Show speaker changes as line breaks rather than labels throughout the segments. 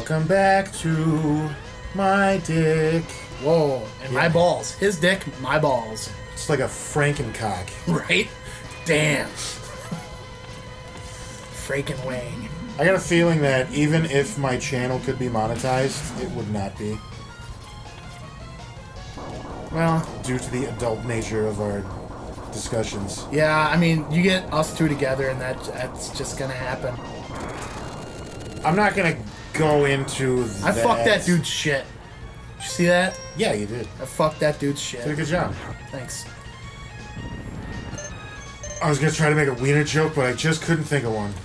Welcome back to my dick.
Whoa, and my balls. His dick, my balls.
It's like a Frankencock.
Right? Damn. Franken Wang.
I got a feeling that even if my channel could be monetized, it would not be.
Well,
due to the adult nature of our discussions.
Yeah, I mean, you get us two together and that's just gonna happen.
I'm not gonna go into that.
I fucked that dude's shit. Did you see that?
Yeah, you did.
I fucked that dude's shit.
Did a good job.
Thanks.
I was gonna try to make a wiener joke, but I just couldn't think of one.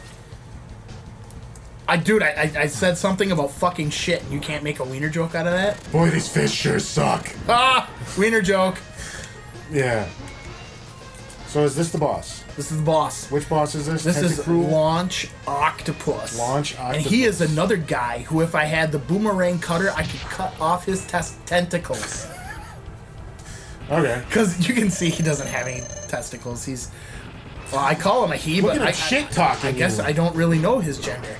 Dude, I said something about fucking shit, and you can't make a wiener joke out of that?
Boy, these fish sure suck.
Ah! Wiener joke.
Yeah. So is this the boss?
This is the boss.
Which boss is this?
This is Launch Octopus.
Launch Octopus.
And he is another guy who, if I had the boomerang cutter, I could cut off his tentacles.
Okay.
Because you can see he doesn't have any testicles. He's... Well, I call him a he,
Look
but
at shit talking.
I guess I don't really know his gender.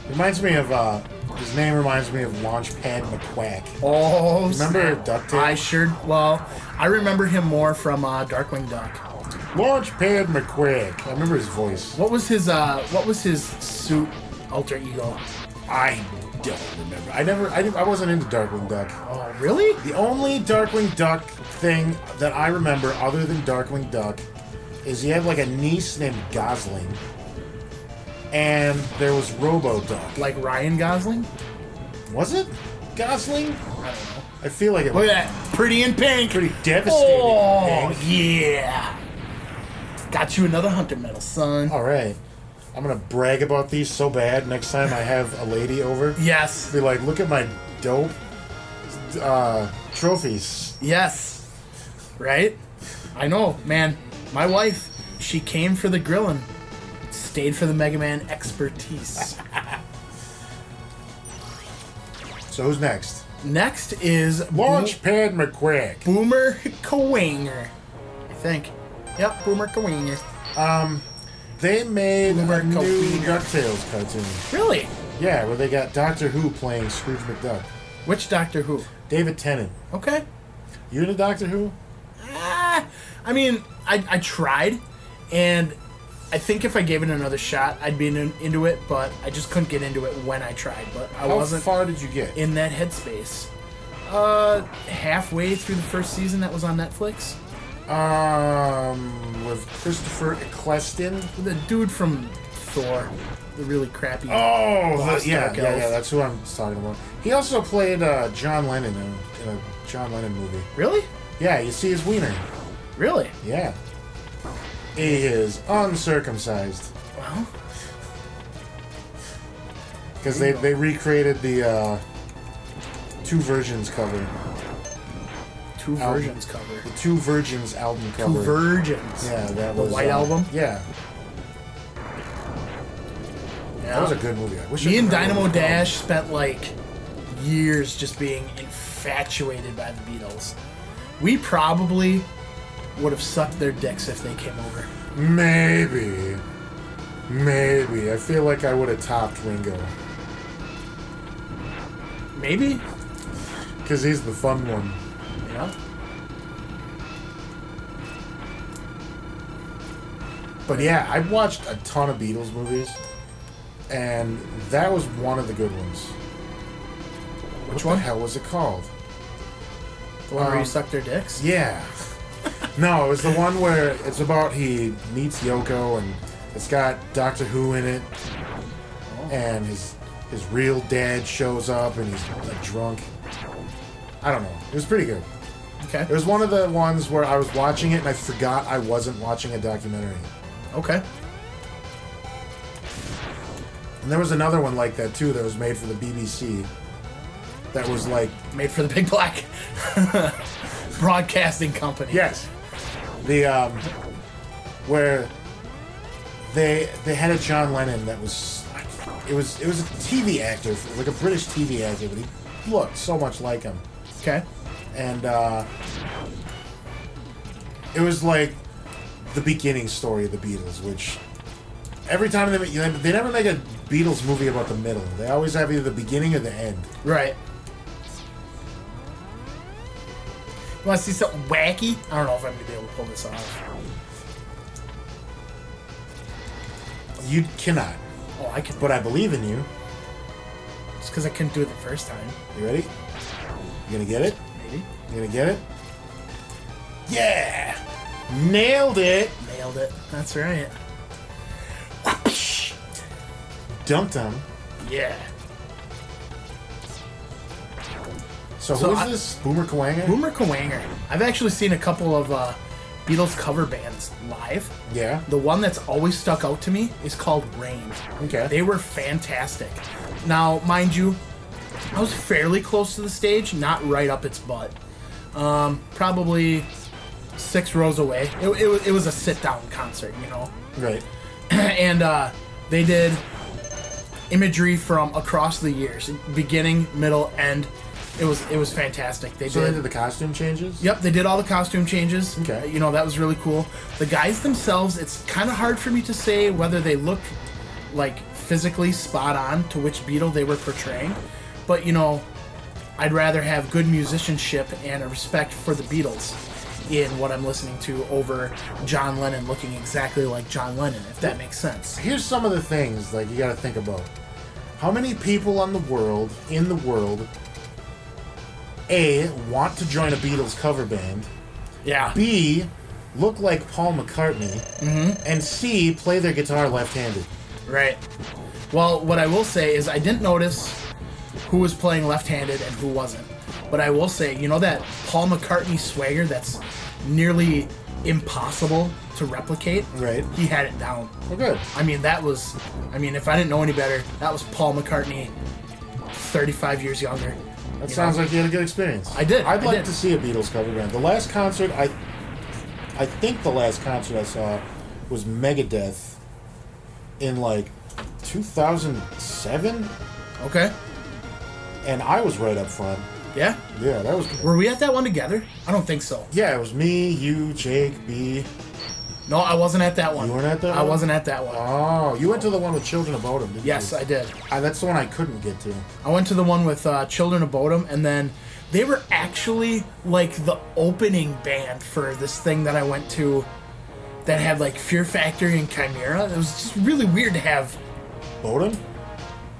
Reminds me of, his name reminds me of Launchpad McQuack.
Oh,
remember
snap.
DuckTales?
I remember him more from Darkwing Duck.
Launchpad McQuack. I remember his voice.
What was his suit alter ego?
I don't remember. I wasn't into Darkwing Duck.
Oh, really?
The only Darkwing Duck thing that I remember other than Darkwing Duck is he had like a niece named Gosling. And there was Robo-Duck.
Like Ryan Gosling?
Was it Gosling?
I don't know.
I feel like it
Look
was.
at that. Pretty in pink.
Pretty devastating.
Oh,
pink.
yeah. Got you another hunter medal, son.
All right. I'm going to brag about these so bad next time I have a lady over.
Yes.
Be like, look at my dope trophies.
Yes. Right? I know, man. My wife, she came for the grilling. Stayed for the Mega Man expertise.
So who's next?
Next is
Launchpad McQuack.
Boomer Kawanger. I think. Yep, Boomer Kawanger.
They made
Boomer
a new
Kawanger.
DuckTales cartoon.
Really?
Yeah, where they got Doctor Who playing Scrooge McDuck.
Which Doctor Who?
David Tennant.
Okay.
You into Doctor Who?
I mean, I tried, and I think if I gave it another shot, I'd be into it, but I just couldn't get into it when I tried. But I wasn't
How far did you get?
in that headspace. Halfway through the first season that was on Netflix.
With Christopher Eccleston.
The dude from Thor, the really crappy.
Oh,
Lost
yeah,
Dark Elf.
that's who I'm talking about. He also played John Lennon in a John Lennon movie.
Really?
Yeah, you see his wiener.
Really?
Yeah. He is uncircumcised.
Well,
Because they recreated the Two Virgins cover.
two
Album.
versions cover.
The Two Virgins album
Two
cover.
virgins.
Yeah, that
The
was...
White Album?
Yeah.
Yeah.
That was a good movie. I wish
Me
I
and
could remember
Dynamo
what it was
Dash spent like years just being infatuated by the Beatles. We probably would have sucked their dicks if they came over.
called. Maybe. Maybe. I feel like I would have topped Ringo.
Maybe?
Because he's the fun one.
Yeah.
But yeah, I watched a ton of Beatles movies, and that was one of the good ones.
Which
What
one?
the hell was it called?
The one where you suck their dicks?
Yeah. No, it was the one where it's about he meets Yoko, and it's got Doctor Who in it, and his real dad shows up, and he's like drunk. I don't know. It was pretty good.
Okay.
It was one of the ones where I was watching it, and I forgot I wasn't watching a documentary.
Okay.
And there was another one like that too that was made for the BBC. That was like,
Made for the Big Black Broadcasting Company.
yes, the where they had a John Lennon that was, it was a TV actor, like a British TV actor, but he looked so much like him.
Okay.
And it was like the beginning story of the Beatles, which every time they never make a Beatles movie about the middle. They always have either the beginning or the end.
Right. You want to see something wacky? I don't know if I'm going to be able to pull this off.
You cannot.
Oh, I can.
But I believe in you.
It's because I couldn't do it the first time.
You ready? You gonna get it?
Maybe.
You gonna get it? Yeah! Nailed it!
Nailed it. That's right.
Dum-dum.
Yeah.
So
So
who's this? Boomer Kuwanger?
Boomer Kuwanger. I've actually seen a couple of Beatles cover bands live.
Yeah.
The one that's always stuck out to me is called Rain.
Okay.
They were fantastic. Now, mind you, I was fairly close to the stage, not right up its butt. Probably 6 rows away. It was a sit-down concert, you know.
Right.
And they did imagery from across the years, beginning, middle, end. It was fantastic.
So they did the costume changes?
Yep, they did all the costume changes.
Okay.
You know, that was really cool. The guys themselves, it's kind of hard for me to say whether they look like physically spot on to which Beatle they were portraying. But, you know, I'd rather have good musicianship and a respect for the Beatles in what I'm listening to over John Lennon looking exactly like John Lennon, if that makes sense.
Here's some of the things like you got to think about. How many people in the world, A, want to join a Beatles cover band,
Yeah.
B, look like Paul McCartney, and C, play their guitar left-handed?
Right. Well, what I will say is I didn't notice who was playing left-handed and who wasn't. But I will say, you know that Paul McCartney swagger that's nearly impossible to replicate?
Right.
He had it down.
Well, good.
I mean, if I didn't know any better, that was Paul McCartney 35 years younger.
That sounds like you had a good experience.
I did.
I'd like to see a Beatles cover band. The last concert, I think the last concert I saw was Megadeth in like 2007,
Okay.
and I was right up front.
Yeah?
Yeah, that was good.
Were we at that one together? I don't think so.
Yeah, it was me, you, Jake, B.
No, I wasn't at that one.
You weren't at that
I
one?
wasn't at that one.
Oh, you went to the one with Children of Bodom, didn't
Yes,
you?
I did.
That's the one I couldn't get to.
I went to the one with Children of Bodom, and then they were actually like the opening band for this thing that I went to that had like Fear Factory and Chimera. It was just really weird to have.
Bodom?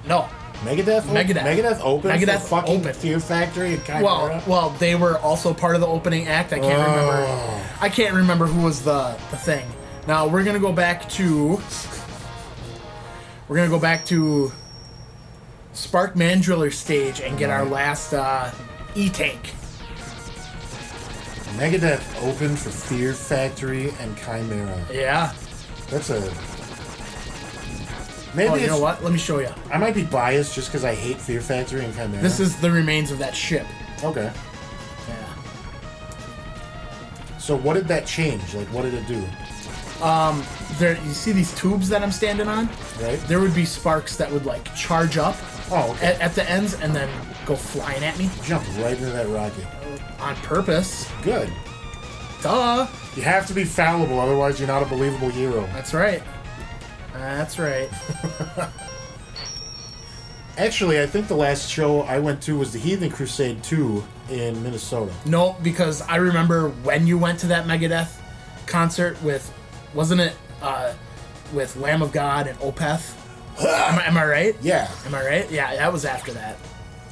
No.
Megadeth? Megadeth open
Megadeth
for fucking
open.
Fear Factory and Chimera?
Well, they were also part of the opening act. I can't remember. I can't remember who was the thing. Now we're gonna go back to. We're gonna go back to Spark Mandriller stage and get our last E-Tank.
Megadeth opened for Fear Factory and Chimera.
Yeah.
That's a... Maybe
Oh, you know what? Let me show you.
I might be biased just because I hate Fear Factory and Chimera.
This is the remains of that ship.
Okay.
Yeah.
So what did that change? Like, what did it do?
There, you see these tubes that I'm standing on?
Right?
There would be sparks that would like charge up
Oh, okay.
at the ends and then go flying at me
Jump right into that rocket.
on purpose.
Good.
Duh.
You have to be fallible, otherwise you're not a believable hero.
That's right. That's right.
Actually, I think the last show I went to was the Heathen Crusade 2 in Minnesota.
No, because I remember when you went to that Megadeth concert with, wasn't it with Lamb of God and Opeth? Am I right?
Yeah.
Am I right? Yeah, that was after that.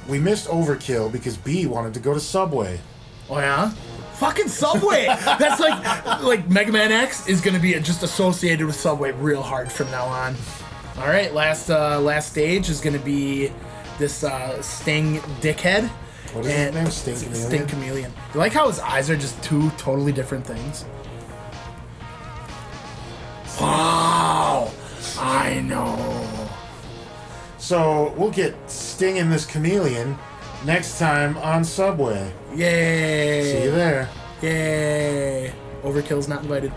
We missed Overkill because B wanted to go to Subway.
Oh yeah? Fucking Subway! That's like Mega Man X is gonna be just associated with Subway real hard from now on. Alright, last stage is gonna be this Sting Dickhead.
What is his name? Sting Chameleon?
Sting Chameleon. You like how his eyes are just two totally different things? Wow! I know.
So we'll get Sting and this chameleon next time on Subway.
Yay!
See you there.
Yay! Overkill's not invited.